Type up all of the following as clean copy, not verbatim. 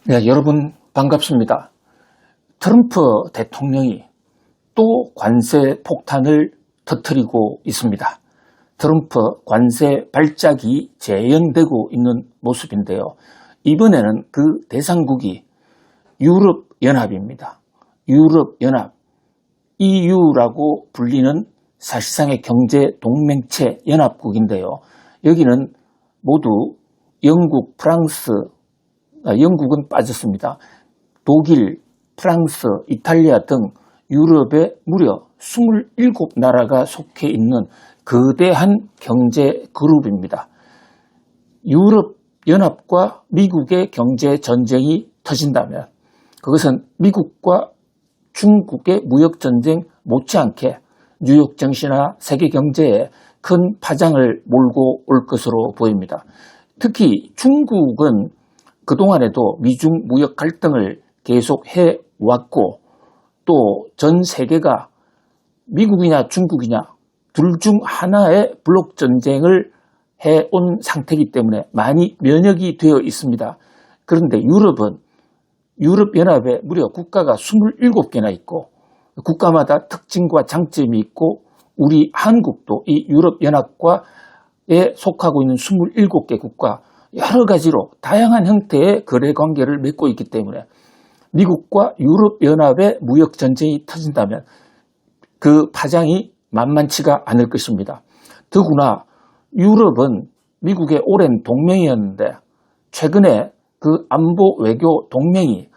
네, 여러분 반갑습니다. 트럼프 대통령이 또 관세 폭탄을 터뜨리고 있습니다. 트럼프 관세 발작이 재현되고 있는 모습인데요. 이번에는 그 대상국이 유럽연합입니다. 유럽연합, EU라고 불리는 사실상의 경제동맹체 연합국인데요. 여기는 모두 영국, 프랑스, 영국은 빠졌습니다. 독일, 프랑스, 이탈리아 등 유럽의 무려 27나라가 속해 있는 거대한 경제 그룹입니다. 유럽연합과 미국의 경제 전쟁이 터진다면 그것은 미국과 중국의 무역전쟁 못지않게 뉴욕 증시나 세계 경제에 큰 파장을 몰고 올 것으로 보입니다. 특히 중국은 그동안에도 미중 무역 갈등을 계속 해왔고 또 전 세계가 미국이냐 중국이냐 둘 중 하나의 블록 전쟁을 해온 상태이기 때문에 많이 면역이 되어 있습니다. 그런데 유럽은 유럽연합에 무려 국가가 27개나 있고 국가마다 특징과 장점이 있고 우리 한국도 이 유럽연합과에 속하고 있는 27개 국가 여러 가지로 다양한 형태의 거래 관계를 맺고 있기 때문에 미국과 유럽연합의 무역전쟁이 터진다면 그 파장이 만만치가 않을 것입니다. 더구나 유럽은 미국의 오랜 동맹이었는데 최근에 그 안보 외교 동맹이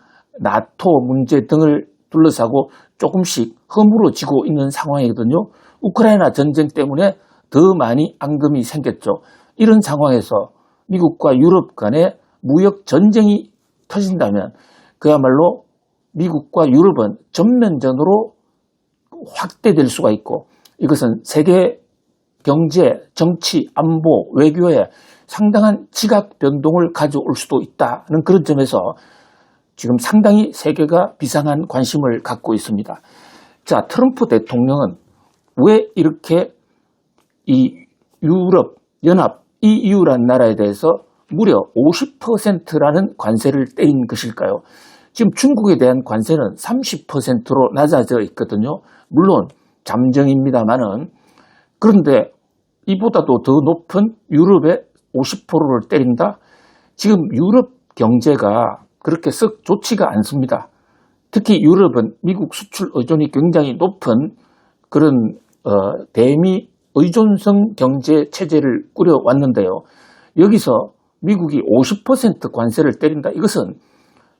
나토 문제 등을 둘러싸고 조금씩 허물어지고 있는 상황이거든요. 우크라이나 전쟁 때문에 더 많이 앙금이 생겼죠. 이런 상황에서 미국과 유럽 간의 무역 전쟁이 터진다면 그야말로 미국과 유럽은 전면전으로 확대될 수가 있고 이것은 세계 경제, 정치, 안보, 외교에 상당한 지각 변동을 가져올 수도 있다는 그런 점에서 지금 상당히 세계가 비상한 관심을 갖고 있습니다. 자, 트럼프 대통령은 왜 이렇게 이 유럽 연합 EU라는 나라에 대해서 무려 50%라는 관세를 때린 것일까요? 지금 중국에 대한 관세는 30%로 낮아져 있거든요. 물론 잠정입니다만은 그런데 이보다도 더 높은 유럽의 50%를 때린다? 지금 유럽 경제가 그렇게 썩 좋지가 않습니다. 특히 유럽은 미국 수출 의존이 굉장히 높은 그런 대미 의존성 경제 체제를 꾸려왔는데요. 여기서 미국이 50% 관세를 때린다. 이것은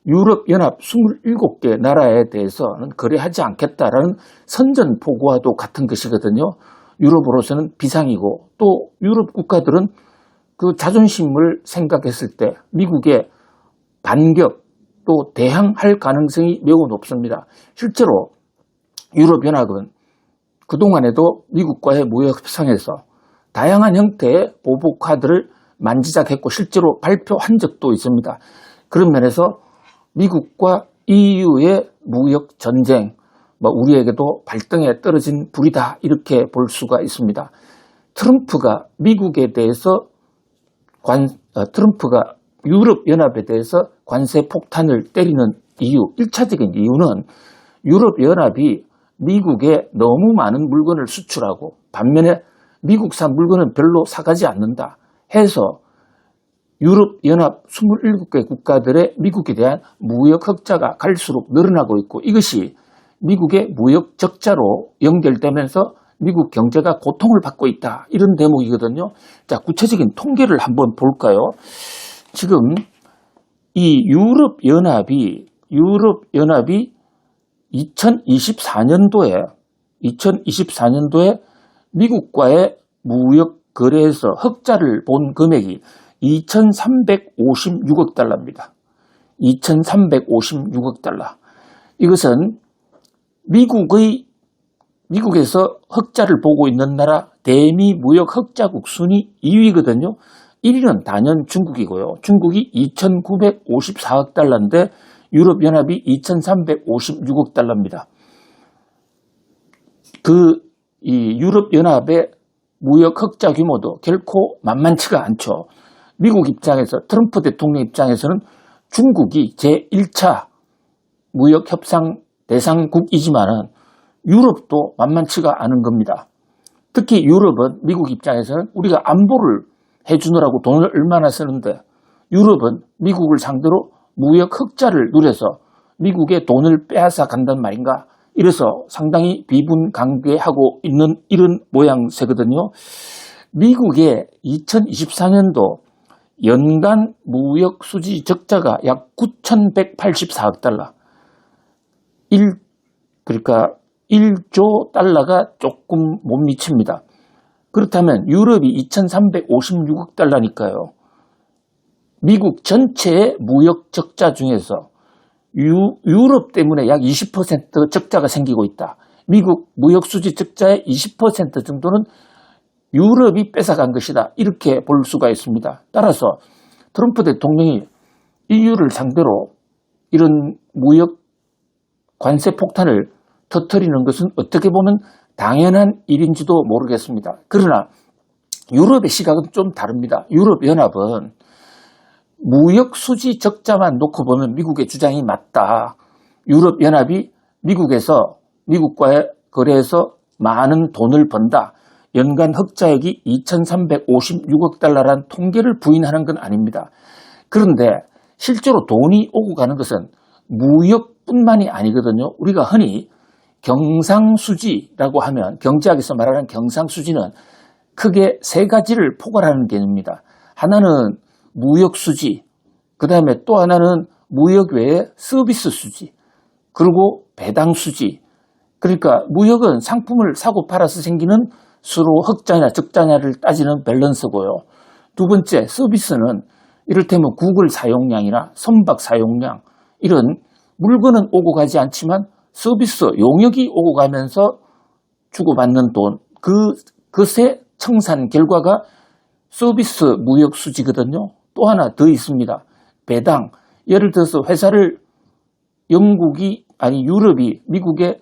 유럽연합 27개 나라에 대해서는 거래하지 않겠다라는 선전포고와도 같은 것이거든요. 유럽으로서는 비상이고 또 유럽 국가들은 그 자존심을 생각했을 때 미국의 반격 또 대항할 가능성이 매우 높습니다. 실제로 유럽연합은 그동안에도 미국과의 무역 협상에서 다양한 형태의 보복카드를 만지작했고 실제로 발표한 적도 있습니다. 그런 면에서 미국과 EU의 무역 전쟁, 우리에게도 발등에 떨어진 불이다 이렇게 볼 수가 있습니다. 트럼프가 미국에 대해서 트럼프가 유럽연합에 대해서 관세 폭탄을 때리는 이유, 1차적인 이유는 유럽연합이 미국에 너무 많은 물건을 수출하고 반면에 미국산 물건은 별로 사가지 않는다 해서 유럽연합 27개 국가들의 미국에 대한 무역 흑자가 갈수록 늘어나고 있고 이것이 미국의 무역 적자로 연결되면서 미국 경제가 고통을 받고 있다. 이런 대목이거든요. 자, 구체적인 통계를 한번 볼까요? 지금 이 유럽연합이 2024년도에 미국과의 무역 거래에서 흑자를 본 금액이 2,356억 달러입니다. 2,356억 달러. 이것은 미국에서 흑자를 보고 있는 나라 대미 무역 흑자국 순위 2위거든요. 1위는 단연 중국이고요. 중국이 2,954억 달러인데 유럽연합이 2,356억 달러입니다. 이 유럽연합의 무역 흑자 규모도 결코 만만치가 않죠. 미국 입장에서 트럼프 대통령 입장에서는 중국이 제1차 무역협상 대상국이지만은 유럽도 만만치가 않은 겁니다. 특히 유럽은 미국 입장에서는 우리가 안보를 해주느라고 돈을 얼마나 쓰는데 유럽은 미국을 상대로 무역 흑자를 누려서 미국의 돈을 빼앗아 간단 말인가? 이래서 상당히 비분강개하고 있는 이런 모양새거든요. 미국의 2024년도 연간 무역 수지 적자가 약 9,184억 달러. 그러니까 1조 달러가 조금 못 미칩니다. 그렇다면 유럽이 2,356억 달러니까요. 미국 전체의 무역 적자 중에서 유럽 때문에 약 20% 적자가 생기고 있다. 미국 무역 수지 적자의 20% 정도는 유럽이 뺏어간 것이다. 이렇게 볼 수가 있습니다. 따라서 트럼프 대통령이 EU를 상대로 이런 무역 관세 폭탄을 터뜨리는 것은 어떻게 보면 당연한 일인지도 모르겠습니다. 그러나 유럽의 시각은 좀 다릅니다. 유럽연합은 무역 수지 적자만 놓고 보면 미국의 주장이 맞다. 유럽연합이 미국과의 거래에서 많은 돈을 번다. 연간 흑자액이 2,356억 달러란 통계를 부인하는 건 아닙니다. 그런데 실제로 돈이 오고 가는 것은 무역뿐만이 아니거든요. 우리가 흔히 경상수지라고 하면 경제학에서 말하는 경상수지는 크게 세 가지를 포괄하는 개념입니다. 하나는 무역수지, 그 다음에 또 하나는 무역 외에 서비스수지, 그리고 배당수지. 그러니까 무역은 상품을 사고 팔아서 생기는 서로 흑자냐 적자냐를 따지는 밸런스고요. 두 번째, 서비스는 이를테면 구글 사용량이나 선박 사용량, 이런 물건은 오고 가지 않지만 서비스, 용역이 오고 가면서 주고받는 돈, 그것의 청산 결과가 서비스 무역 수지거든요. 또 하나 더 있습니다. 배당. 예를 들어서 회사를 유럽이 미국에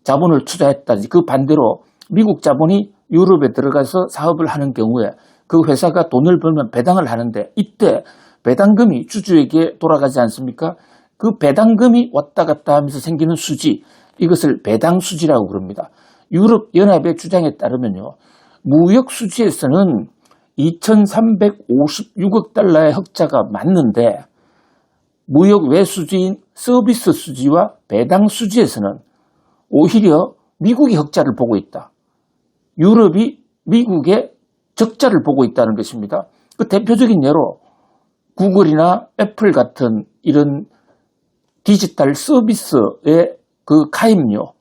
자본을 투자했다든지 그 반대로 미국 자본이 유럽에 들어가서 사업을 하는 경우에 그 회사가 돈을 벌면 배당을 하는데 이때 배당금이 주주에게 돌아가지 않습니까? 그 배당금이 왔다 갔다 하면서 생기는 수지, 이것을 배당수지라고 부릅니다. 유럽연합의 주장에 따르면요, 무역 수지에서는 2,356억 달러의 흑자가 맞는데 무역 외수지인 서비스 수지와 배당 수지에서는 오히려 미국이 흑자를 보고 있다. 유럽이 미국의 적자를 보고 있다는 것입니다. 그 대표적인 예로 구글이나 애플 같은 이런 디지털 서비스의 그 가입료,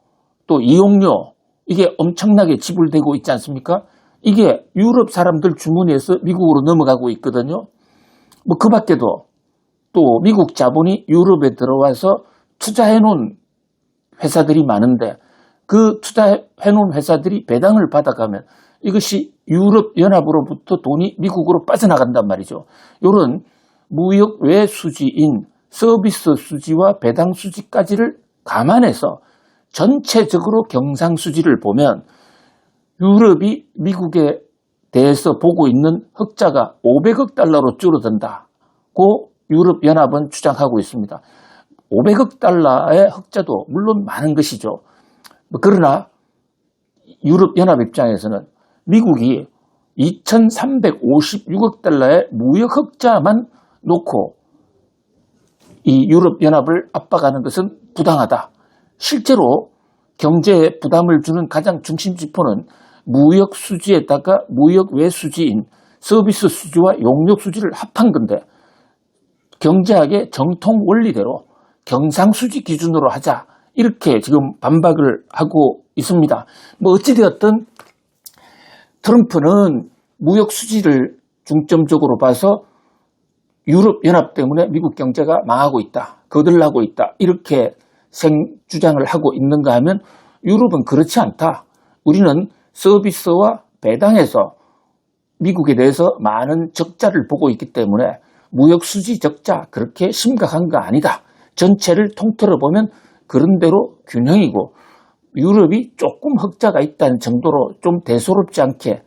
또 이용료, 이게 엄청나게 지불되고 있지 않습니까? 이게 유럽 사람들 주머니에서 미국으로 넘어가고 있거든요. 뭐 그 밖에도 또 미국 자본이 유럽에 들어와서 투자해놓은 회사들이 많은데 그 투자해놓은 회사들이 배당을 받아가면 이것이 유럽연합으로부터 돈이 미국으로 빠져나간단 말이죠. 이런 무역 외 수지인 서비스 수지와 배당 수지까지를 감안해서 전체적으로 경상 수지를 보면 유럽이 미국에 대해서 보고 있는 흑자가 500억 달러로 줄어든다고 유럽연합은 주장하고 있습니다. 500억 달러의 흑자도 물론 많은 것이죠. 그러나 유럽연합 입장에서는 미국이 2,356억 달러의 무역 흑자만 놓고 이 유럽연합을 압박하는 것은 부당하다. 실제로 경제에 부담을 주는 가장 중심 지표는 무역 수지에다가 무역 외 수지인 서비스 수지와 용역 수지를 합한 건데 경제학의 정통 원리대로 경상수지 기준으로 하자, 이렇게 지금 반박을 하고 있습니다. 뭐 어찌되었든 트럼프는 무역 수지를 중점적으로 봐서 유럽연합 때문에 미국 경제가 망하고 있다, 거들나고 있다, 이렇게 주장을 하고 있는가 하면 유럽은 그렇지 않다. 우리는 서비스와 배당에서 미국에 대해서 많은 적자를 보고 있기 때문에 무역 수지 적자 그렇게 심각한 거 아니다. 전체를 통틀어 보면 그런 대로 균형이고 유럽이 조금 흑자가 있다는 정도로 좀 대수롭지 않게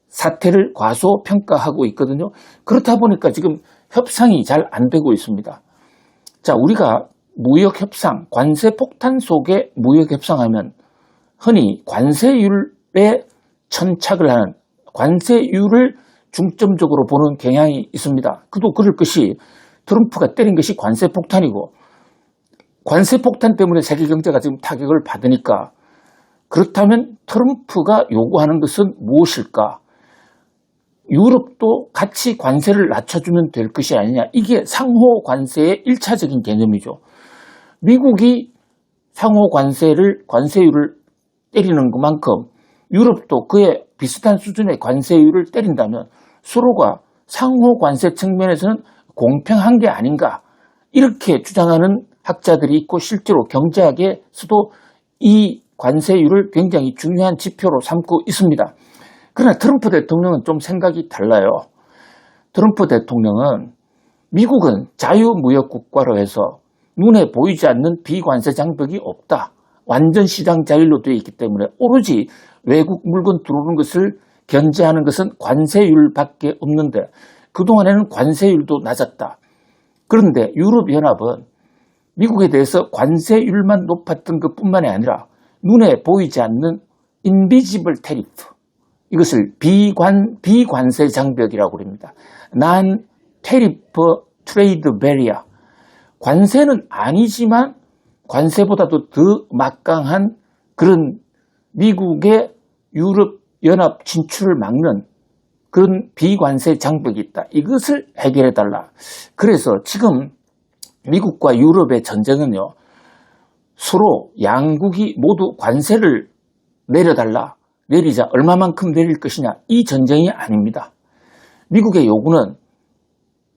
사태를 과소평가하고 있거든요. 그렇다 보니까 지금 협상이 잘 안 되고 있습니다. 자, 우리가 무역 협상, 관세 폭탄 속에 무역 협상하면 흔히 관세율에 천착을 하는, 관세율을 중점적으로 보는 경향이 있습니다. 그도 그럴 것이 트럼프가 때린 것이 관세 폭탄이고, 관세 폭탄 때문에 세계 경제가 지금 타격을 받으니까, 그렇다면 트럼프가 요구하는 것은 무엇일까? 유럽도 같이 관세를 낮춰주면 될 것이 아니냐. 이게 상호 관세의 1차적인 개념이죠. 미국이 상호 관세율을 때리는 것만큼 유럽도 그에 비슷한 수준의 관세율을 때린다면 서로가 상호 관세 측면에서는 공평한 게 아닌가, 이렇게 주장하는 학자들이 있고, 실제로 경제학에서도 이 관세율을 굉장히 중요한 지표로 삼고 있습니다. 그러나 트럼프 대통령은 좀 생각이 달라요. 트럼프 대통령은 미국은 자유무역국가로 해서 눈에 보이지 않는 비관세 장벽이 없다, 완전 시장 자율로 되어 있기 때문에 오로지 외국 물건 들어오는 것을 견제하는 것은 관세율밖에 없는데, 그동안에는 관세율도 낮았다. 그런데 유럽연합은 미국에 대해서 관세율만 높았던 것뿐만이 아니라 눈에 보이지 않는 인비지블 테리프, 이것을 비관세 장벽이라고 합니다. Non-tariff trade barrier. 관세는 아니지만 관세보다도 더 막강한 그런 미국의 유럽연합 진출을 막는 그런 비관세 장벽이 있다. 이것을 해결해달라. 그래서 지금 미국과 유럽의 전쟁은요, 서로 양국이 모두 관세를 내리자, 얼마만큼 내릴 것이냐, 이 전쟁이 아닙니다. 미국의 요구는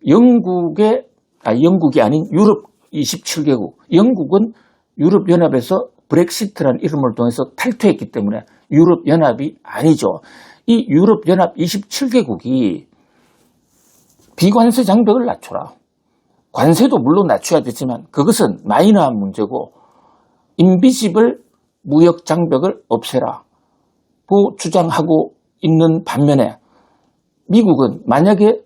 영국이 아닌 유럽 27개국, 영국은 유럽연합에서 브렉시트라는 이름을 통해서 탈퇴했기 때문에 유럽연합이 아니죠. 이 유럽연합 27개국이 비관세 장벽을 낮춰라. 관세도 물론 낮춰야 되지만 그것은 마이너한 문제고, 인비지블 무역 장벽을 없애라 고 주장하고 있는 반면에, 미국은 만약에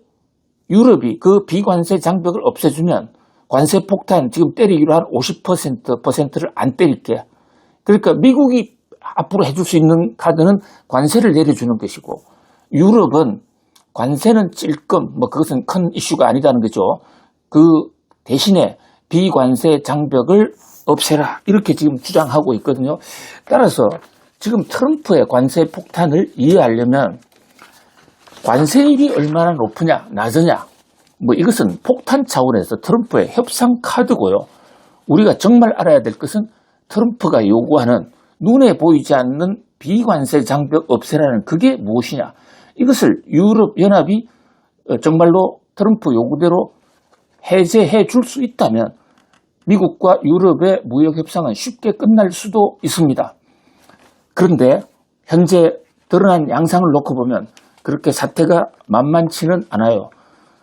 유럽이 그 비관세 장벽을 없애주면 관세 폭탄 지금 때리기로 한 50%를 안 때릴게. 그러니까 미국이 앞으로 해줄 수 있는 카드는 관세를 내려주는 것이고, 유럽은 관세는 찔끔, 그것은 큰 이슈가 아니다는 거죠. 그 대신에 비관세 장벽을 없애라, 이렇게 지금 주장하고 있거든요. 따라서 지금 트럼프의 관세 폭탄을 이해하려면 관세율이 얼마나 높으냐, 낮으냐, 이것은 폭탄 차원에서 트럼프의 협상 카드고요. 우리가 정말 알아야 될 것은 트럼프가 요구하는 눈에 보이지 않는 비관세 장벽 없애라는 그게 무엇이냐. 이것을 유럽연합이 정말로 트럼프 요구대로 해제해 줄 수 있다면 미국과 유럽의 무역협상은 쉽게 끝날 수도 있습니다. 그런데 현재 드러난 양상을 놓고 보면 그렇게 사태가 만만치는 않아요.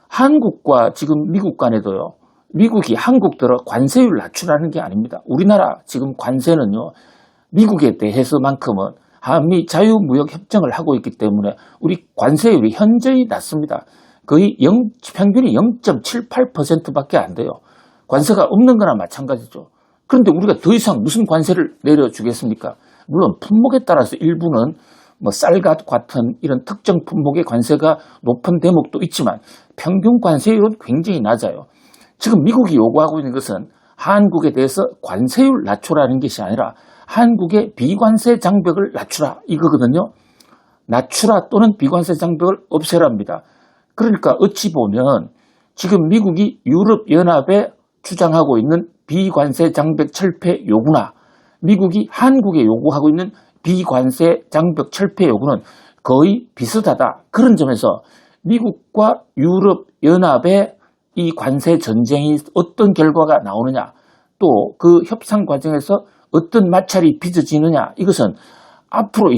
한국과 지금 미국 간에도요, 미국이 한국 들어 관세율 낮추라는 게 아닙니다. 우리나라 지금 관세는요, 미국에 대해서만큼은 한미 자유무역협정을 하고 있기 때문에 우리 관세율이 현저히 낮습니다. 거의 평균이 0.78%밖에 안 돼요. 관세가 없는 거나 마찬가지죠. 그런데 우리가 더 이상 무슨 관세를 내려주겠습니까? 물론 품목에 따라서 일부는 쌀과 같은 이런 특정 품목의 관세가 높은 대목도 있지만 평균 관세율은 굉장히 낮아요. 지금 미국이 요구하고 있는 것은 한국에 대해서 관세율 낮추라는 것이 아니라 한국의 비관세 장벽을 낮추라, 이거거든요. 낮추라 또는 비관세 장벽을 없애랍니다. 그러니까 어찌 보면 지금 미국이 유럽연합에 주장하고 있는 비관세 장벽 철폐 요구나 미국이 한국에 요구하고 있는 비관세 장벽 철폐 요구는 거의 비슷하다. 그런 점에서 미국과 유럽연합의 이 관세 전쟁이 어떤 결과가 나오느냐, 또 그 협상 과정에서 어떤 마찰이 빚어지느냐, 이것은 앞으로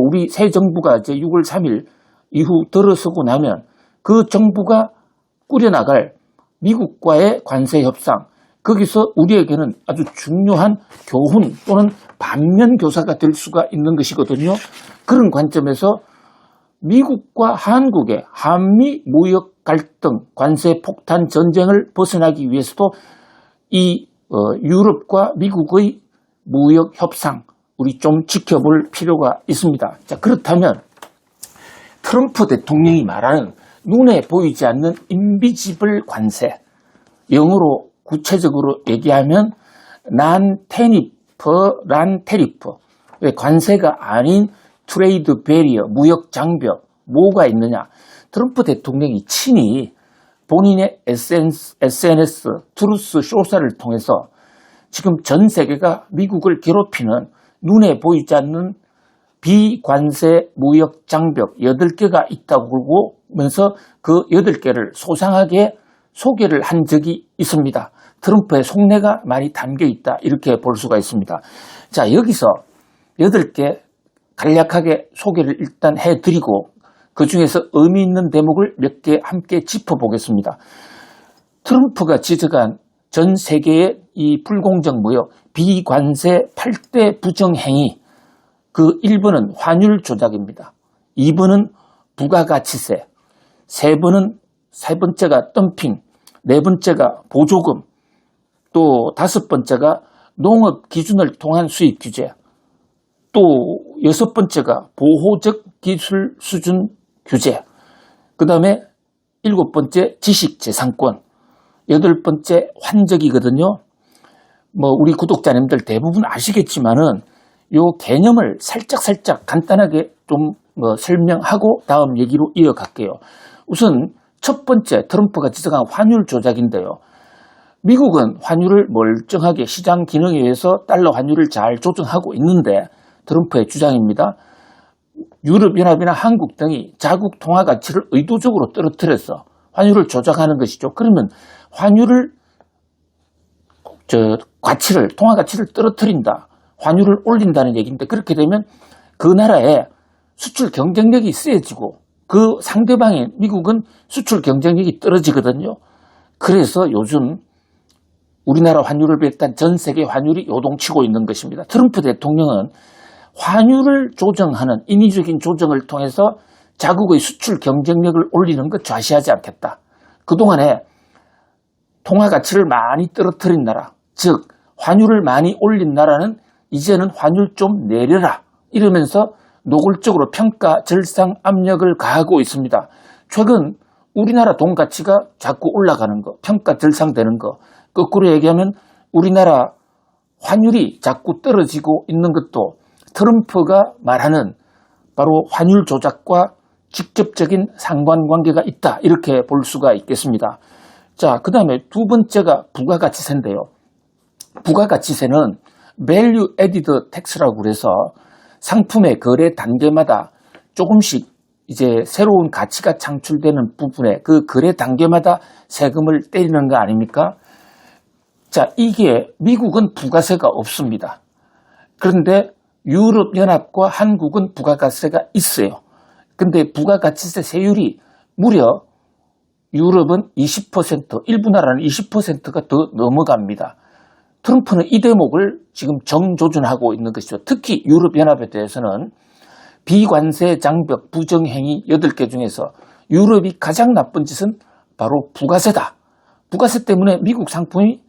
우리 새 정부가 이제 6월 3일 이후 들어서고 나면 그 정부가 꾸려나갈 미국과의 관세 협상, 거기서 우리에게는 아주 중요한 교훈 또는 반면 교사가 될 수가 있는 것이거든요. 그런 관점에서 미국과 한국의 한미 무역 갈등, 관세 폭탄 전쟁을 벗어나기 위해서도 이 유럽과 미국의 무역 협상 우리 좀 지켜볼 필요가 있습니다. 자, 그렇다면 트럼프 대통령이 말하는 눈에 보이지 않는 인비지블 관세, 영어로 구체적으로 얘기하면 난-테리프, 왜 관세가 아닌 트레이드 베리어, 무역 장벽, 뭐가 있느냐. 트럼프 대통령이 친히 본인의 SNS 트루스 소셜을 통해서 지금 전 세계가 미국을 괴롭히는 눈에 보이지 않는 비관세 무역 장벽 8개가 있다고 하면서 그 8개를 소상하게 소개를 한 적이 있습니다. 트럼프의 속내가 많이 담겨 있다, 이렇게 볼 수가 있습니다. 자, 여기서 8개 간략하게 소개를 일단 해드리고 그 중에서 의미 있는 대목을 몇 개 함께 짚어보겠습니다. 트럼프가 지적한 전 세계의 이 불공정 무역 비관세 8대 부정행위, 그 1번은 환율 조작입니다. 2번은 부가가치세, 세 번째가 덤핑, 4번째가 보조금, 또 5번째가 농업 기준을 통한 수입 규제, 또 6번째가 보호적 기술 수준 규제, 그 다음에 7번째 지식재산권, 8번째 환적이거든요. 우리 구독자님들 대부분 아시겠지만은 요 개념을 살짝 간단하게 좀 설명하고 다음 얘기로 이어갈게요. 우선 첫 번째 트럼프가 지적한 환율 조작인데요. 미국은 환율을 멀쩡하게 시장 기능에 의해서 달러 환율을 잘 조정하고 있는데, 트럼프의 주장입니다. 유럽연합이나 한국 등이 자국 통화 가치를 의도적으로 떨어뜨려서 환율을 조작하는 것이죠. 그러면 환율을 통화 가치를 떨어뜨린다, 환율을 올린다는 얘기인데, 그렇게 되면 그 나라의 수출 경쟁력이 세지고 그 상대방인 미국은 수출 경쟁력이 떨어지거든요. 그래서 요즘 우리나라 환율을 비롯한 전 세계 환율이 요동치고 있는 것입니다. 트럼프 대통령은 환율을 조정하는 인위적인 조정을 통해서 자국의 수출 경쟁력을 올리는 것 좌시하지 않겠다. 그동안에 통화 가치를 많이 떨어뜨린 나라, 즉 환율을 많이 올린 나라는 이제는 환율 좀 내려라, 이러면서 노골적으로 평가 절상 압력을 가하고 있습니다. 최근 우리나라 돈 가치가 자꾸 올라가는 거, 평가 절상되는 거, 거꾸로 얘기하면 우리나라 환율이 자꾸 떨어지고 있는 것도 트럼프가 말하는 바로 환율 조작과 직접적인 상관관계가 있다, 이렇게 볼 수가 있겠습니다. 자, 그 다음에 두 번째가 부가가치세인데요. 부가가치세는 Value Added Tax라고 그래서 상품의 거래 단계마다 조금씩 이제 새로운 가치가 창출되는 부분에 그 거래 단계마다 세금을 때리는 거 아닙니까? 자, 이게 미국은 부가세가 없습니다. 그런데 유럽연합과 한국은 부가가치세가 있어요. 근데 부가가치세 세율이 무려 유럽은 20%, 일부 나라는 20%가 더 넘어갑니다. 트럼프는 이 대목을 지금 정조준하고 있는 것이죠. 특히 유럽연합에 대해서는 비관세 장벽 부정행위 8개 중에서 유럽이 가장 나쁜 짓은 바로 부가세다. 부가세 때문에 미국 상품이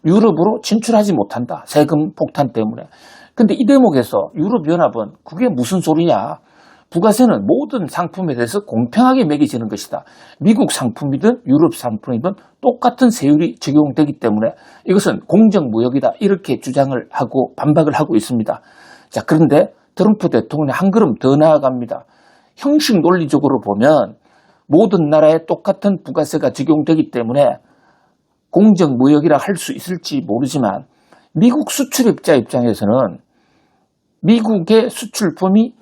유럽으로 진출하지 못한다. 세금 폭탄 때문에. 근데 이 대목에서 유럽연합은 그게 무슨 소리냐. 부가세는 모든 상품에 대해서 공평하게 매겨지는 것이다. 미국 상품이든 유럽 상품이든 똑같은 세율이 적용되기 때문에 이것은 공정무역이다, 이렇게 주장을 하고 반박을 하고 있습니다. 자, 그런데 트럼프 대통령이 한 걸음 더 나아갑니다. 형식 논리적으로 보면 모든 나라에 똑같은 부가세가 적용되기 때문에 공정무역이라 할 수 있을지 모르지만 미국 수출입자 입장에서는 미국의 수출품이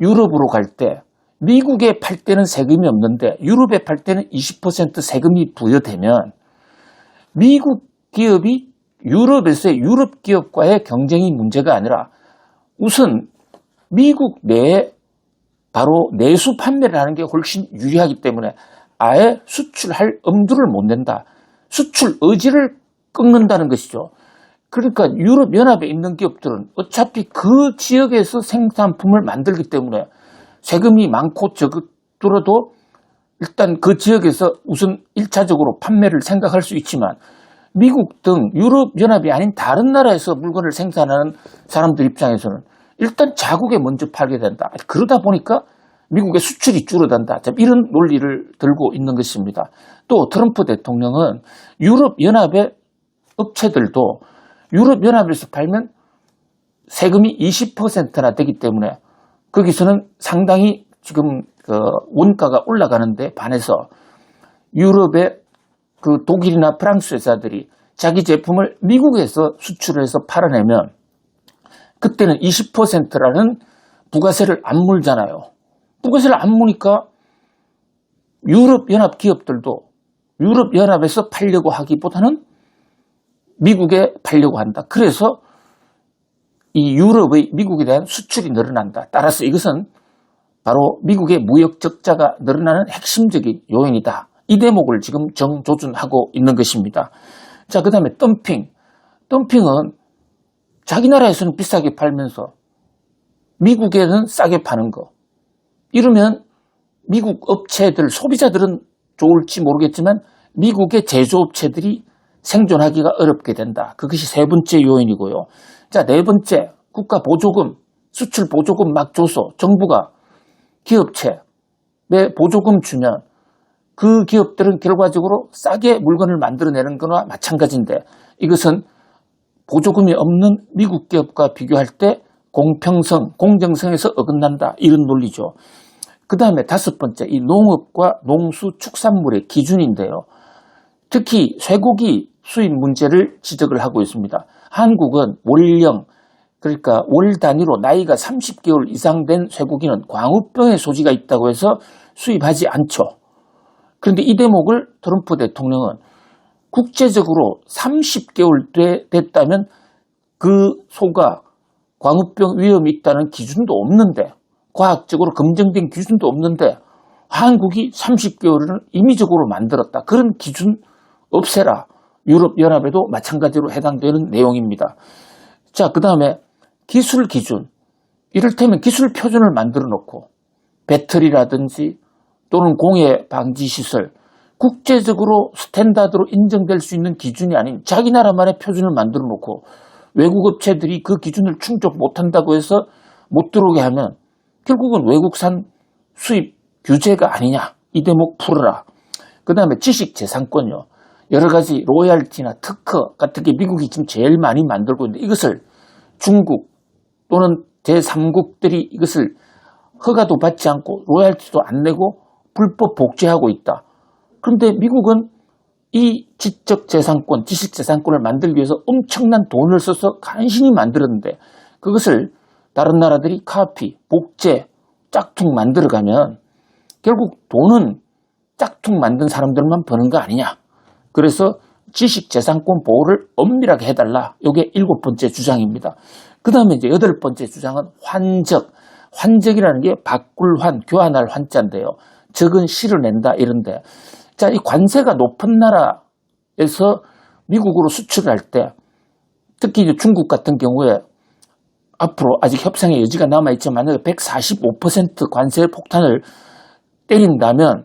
유럽으로 갈 때 미국에 팔 때는 세금이 없는데 유럽에 팔 때는 20% 세금이 부여되면 미국 기업이 유럽에서의 유럽 기업과의 경쟁이 문제가 아니라 우선 미국 내에 바로 내수 판매를 하는 게 훨씬 유리하기 때문에 아예 수출할 엄두를 못 낸다. 수출 의지를 꺾는다는 것이죠. 그러니까 유럽연합에 있는 기업들은 어차피 그 지역에서 생산품을 만들기 때문에 세금이 많고 적더라도 일단 그 지역에서 우선 1차적으로 판매를 생각할 수 있지만 미국 등 유럽연합이 아닌 다른 나라에서 물건을 생산하는 사람들 입장에서는 일단 자국에 먼저 팔게 된다. 그러다 보니까 미국의 수출이 줄어든다. 이런 논리를 들고 있는 것입니다. 또 트럼프 대통령은 유럽연합의 업체들도 유럽연합에서 팔면 세금이 20%나 되기 때문에 거기서는 상당히 지금 원가가 올라가는데 반해서 유럽의 독일이나 프랑스 회사들이 자기 제품을 미국에서 수출을 해서 팔아내면 그때는 20%라는 부가세를 안 물잖아요. 부가세를 안 무니까 유럽연합 기업들도 유럽연합에서 팔려고 하기보다는 미국에 팔려고 한다. 그래서 이 유럽의 미국에 대한 수출이 늘어난다. 따라서 이것은 바로 미국의 무역 적자가 늘어나는 핵심적인 요인이다. 이 대목을 지금 정조준하고 있는 것입니다. 자, 그 다음에 덤핑. 덤핑은 자기 나라에서는 비싸게 팔면서 미국에는 싸게 파는 거. 이러면 미국 업체들, 소비자들은 좋을지 모르겠지만 미국의 제조업체들이 생존하기가 어렵게 된다. 그것이 세 번째 요인이고요. 자, 네 번째, 국가 보조금, 수출 보조금 막 줘서 정부가 기업체에 보조금 주면 그 기업들은 결과적으로 싸게 물건을 만들어내는 거나 마찬가지인데 이것은 보조금이 없는 미국 기업과 비교할 때 공평성, 공정성에서 어긋난다. 이런 논리죠. 그 다음에 다섯 번째, 이 농업과 농수축산물의 기준인데요. 특히 쇠고기 수입 문제를 지적을 하고 있습니다. 한국은 월령, 그러니까 월 단위로 나이가 30개월 이상 된 쇠고기는 광우병의 소지가 있다고 해서 수입하지 않죠. 그런데 이 대목을 트럼프 대통령은 국제적으로 30개월 됐다면 그 소가 광우병 위험이 있다는 기준도 없는데, 과학적으로 검증된 기준도 없는데 한국이 30개월을 임의적으로 만들었다. 그런 기준 없애라. 유럽연합에도 마찬가지로 해당되는 내용입니다. 자, 그 다음에 기술 기준. 이를테면 기술 표준을 만들어 놓고 배터리라든지 또는 공해 방지 시설, 국제적으로 스탠다드로 인정될 수 있는 기준이 아닌 자기 나라만의 표준을 만들어 놓고 외국 업체들이 그 기준을 충족 못한다고 해서 못 들어오게 하면 결국은 외국산 수입 규제가 아니냐. 이 대목 풀어라. 그 다음에 지식재산권이요. 여러 가지 로열티나 특허 같은 게 미국이 지금 제일 많이 만들고 있는데 이것을 중국 또는 제3국들이 이것을 허가도 받지 않고 로열티도 안 내고 불법 복제하고 있다. 그런데 미국은 이 지적재산권, 지식재산권을 만들기 위해서 엄청난 돈을 써서 간신히 만들었는데 그것을 다른 나라들이 카피, 복제, 짝퉁 만들어가면 결국 돈은 짝퉁 만든 사람들만 버는 거 아니냐. 그래서 지식재산권 보호를 엄밀하게 해달라. 이게 7번째 주장입니다. 그 다음에 이제 8번째 주장은 환적. 환적이라는 게 바꿀 환, 교환할 환자인데요. 적은 실어낸다 이런데. 자, 이 관세가 높은 나라에서 미국으로 수출을 할 때 특히 이제 중국 같은 경우에 앞으로 아직 협상의 여지가 남아있지만 만약에 145% 관세 폭탄을 때린다면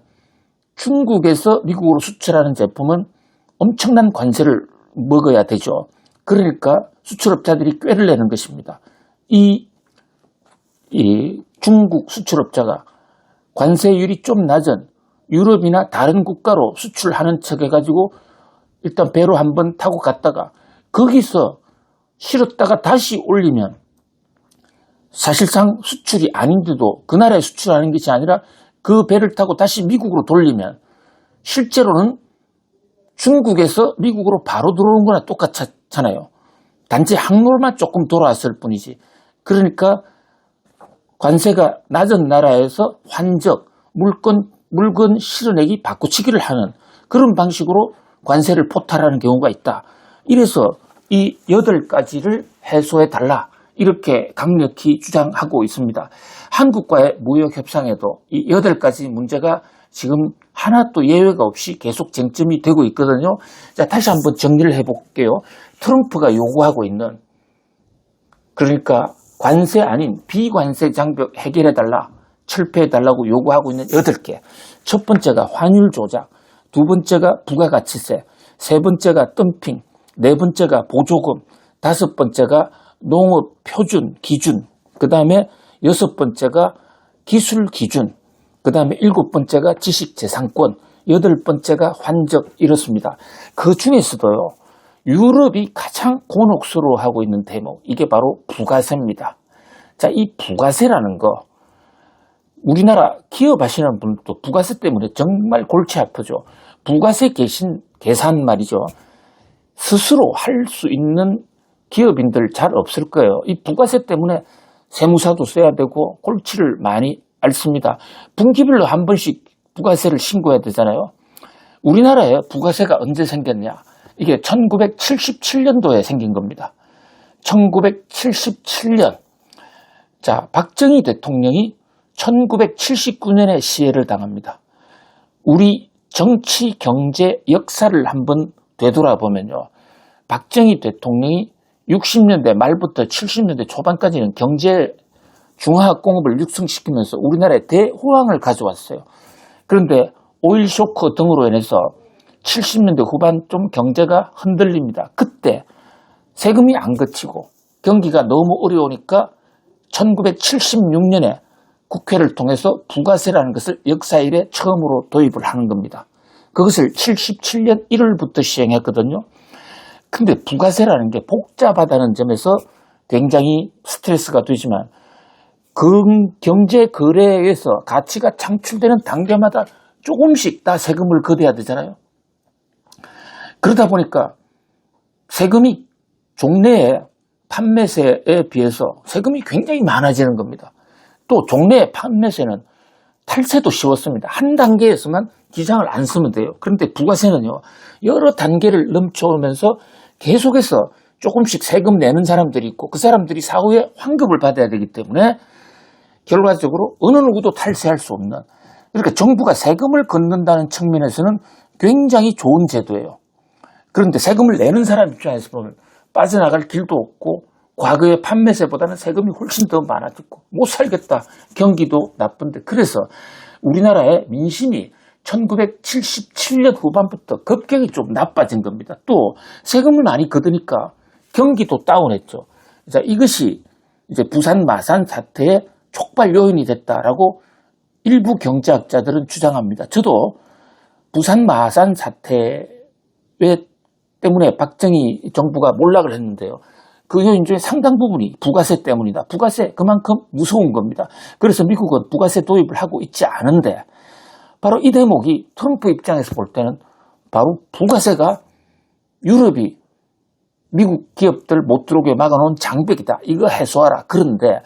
중국에서 미국으로 수출하는 제품은 엄청난 관세를 먹어야 되죠. 그러니까 수출업자들이 꾀를 내는 것입니다. 이 중국 수출업자가 관세율이 좀 낮은 유럽이나 다른 국가로 수출하는 척 해가지고 일단 배로 한번 타고 갔다가 거기서 실었다가 다시 올리면 사실상 수출이 아닌데도 그 나라에 수출하는 것이 아니라 그 배를 타고 다시 미국으로 돌리면 실제로는 중국에서 미국으로 바로 들어오는 거나 똑같잖아요. 단지 항로만 조금 돌아왔을 뿐이지. 그러니까 관세가 낮은 나라에서 환적, 물건 실어내기 바꾸치기를 하는 그런 방식으로 관세를 포탈하는 경우가 있다. 이래서 이 8가지를 해소해달라. 이렇게 강력히 주장하고 있습니다. 한국과의 무역협상에도 이 8가지 문제가 지금 하나도 예외가 없이 계속 쟁점이 되고 있거든요. 자, 다시 한번 정리를 해볼게요. 트럼프가 요구하고 있는, 그러니까 관세 아닌 비관세 장벽 해결해달라, 철폐해달라고 요구하고 있는 8개. 첫 번째가 환율 조작, 두 번째가 부가가치세, 세 번째가 덤핑, 네 번째가 보조금, 다섯 번째가 농업 표준 기준, 그 다음에 여섯 번째가 기술 기준, 그 다음에 일곱 번째가 지식재산권, 여덟 번째가 환적, 이렇습니다. 그 중에서도요, 유럽이 가장 곤혹스러워하고 있는 대목, 이게 바로 부가세입니다. 자, 이 부가세라는 거, 우리나라 기업 하시는 분들도 부가세 때문에 정말 골치 아프죠. 부가세 계산 말이죠. 스스로 할 수 있는 기업인들 잘 없을 거예요. 이 부가세 때문에 세무사도 써야 되고 골치를 많이 앓습니다. 분기별로 한 번씩 부가세를 신고해야 되잖아요. 우리나라에 부가세가 언제 생겼냐? 이게 1977년도에 생긴 겁니다. 1977년. 자, 박정희 대통령이 1979년에 시해를 당합니다. 우리 정치, 경제, 역사를 한번 되돌아보면요. 박정희 대통령이 60년대 말부터 70년대 초반까지는 경제 중화학공업을 육성시키면서 우리나라에 대호황을 가져왔어요. 그런데 오일 쇼크 등으로 인해서 70년대 후반 좀 경제가 흔들립니다. 그때 세금이 안 거치고 경기가 너무 어려우니까 1976년에 국회를 통해서 부가세라는 것을 역사 이래 처음으로 도입을 하는 겁니다. 그것을 77년 1월부터 시행했거든요. 근데 부가세라는 게 복잡하다는 점에서 굉장히 스트레스가 되지만 경제 거래에서 가치가 창출되는 단계마다 조금씩 다 세금을 걷어야 되잖아요. 그러다 보니까 세금이 종래의 판매세에 비해서 세금이 굉장히 많아지는 겁니다. 또 종래의 판매세는 탈세도 쉬웠습니다. 한 단계에서만 기장을 안 쓰면 돼요. 그런데 부가세는요, 여러 단계를 넘쳐오면서 계속해서 조금씩 세금 내는 사람들이 있고 그 사람들이 사후에 환급을 받아야 되기 때문에 결과적으로 어느 누구도 탈세할 수 없는, 그러니까 정부가 세금을 걷는다는 측면에서는 굉장히 좋은 제도예요. 그런데 세금을 내는 사람 입장에서 보면 빠져나갈 길도 없고 과거의 판매세보다는 세금이 훨씬 더 많아졌고 못 살겠다, 경기도 나쁜데. 그래서 우리나라의 민심이 1977년 후반부터 급격히 좀 나빠진 겁니다. 또 세금을 많이 걷으니까 경기도 다운했죠. 자, 이것이 이제 부산 마산 사태의 촉발 요인이 됐다라고 일부 경제학자들은 주장합니다. 저도 부산 마산 사태 때문에 박정희 정부가 몰락을 했는데요. 그 요인 중에 상당 부분이 부가세 때문이다. 부가세 그만큼 무서운 겁니다. 그래서 미국은 부가세 도입을 하고 있지 않은데 바로 이 대목이 트럼프 입장에서 볼 때는 바로 부가세가 유럽이 미국 기업들 못 들어오게 막아놓은 장벽이다. 이거 해소하라. 그런데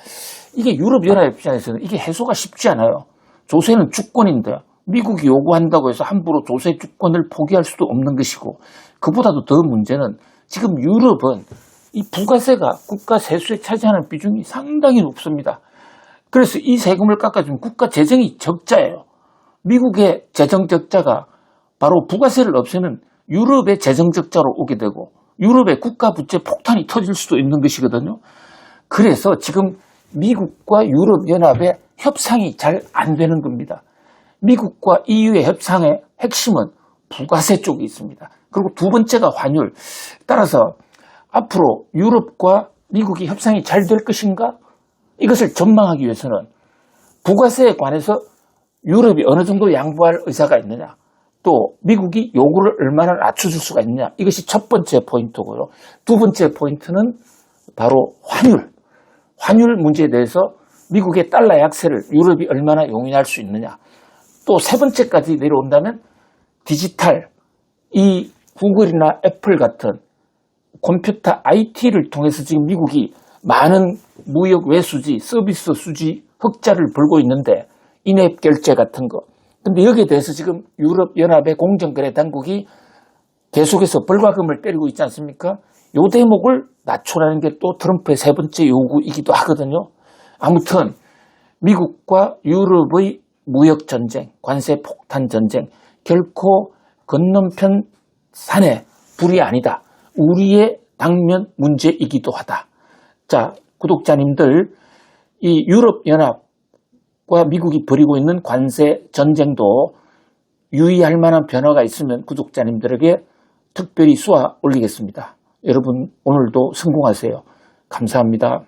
이게 유럽연합 입장에서는 이게 해소가 쉽지 않아요. 조세는 주권인데 미국이 요구한다고 해서 함부로 조세 주권을 포기할 수도 없는 것이고, 그보다도 더 문제는 지금 유럽은 이 부가세가 국가 세수에 차지하는 비중이 상당히 높습니다. 그래서 이 세금을 깎아주면 국가 재정이 적자예요. 미국의 재정 적자가 바로 부가세를 없애면 유럽의 재정 적자로 오게 되고 유럽의 국가 부채 폭탄이 터질 수도 있는 것이거든요. 그래서 지금 미국과 유럽연합의 협상이 잘 안 되는 겁니다. 미국과 EU의 협상의 핵심은 부가세 쪽에 있습니다. 그리고 두 번째가 환율. 따라서 앞으로 유럽과 미국이 협상이 잘 될 것인가? 이것을 전망하기 위해서는 부가세에 관해서 유럽이 어느 정도 양보할 의사가 있느냐, 또 미국이 요구를 얼마나 낮춰줄 수가 있느냐, 이것이 첫 번째 포인트고요. 두 번째 포인트는 바로 환율. 환율 문제에 대해서 미국의 달러 약세를 유럽이 얼마나 용인할 수 있느냐. 또 세 번째까지 내려온다면 디지털, 이 구글이나 애플 같은 컴퓨터 IT를 통해서 지금 미국이 많은 무역 외수지, 서비스 수지 흑자를 벌고 있는데 인앱 결제 같은 거. 근데 여기에 대해서 지금 유럽연합의 공정거래 당국이 계속해서 벌과금을 때리고 있지 않습니까? 요 대목을 낮추라는 게 또 트럼프의 세 번째 요구이기도 하거든요. 아무튼 미국과 유럽의 무역 전쟁, 관세 폭탄 전쟁, 결코 건너편 산의 불이 아니다. 우리의 당면 문제이기도 하다. 자, 구독자님들, 이 유럽연합과 미국이 벌이고 있는 관세 전쟁도 유의할 만한 변화가 있으면 구독자님들에게 특별히 쏘아 올리겠습니다. 여러분 오늘도 성공하세요. 감사합니다.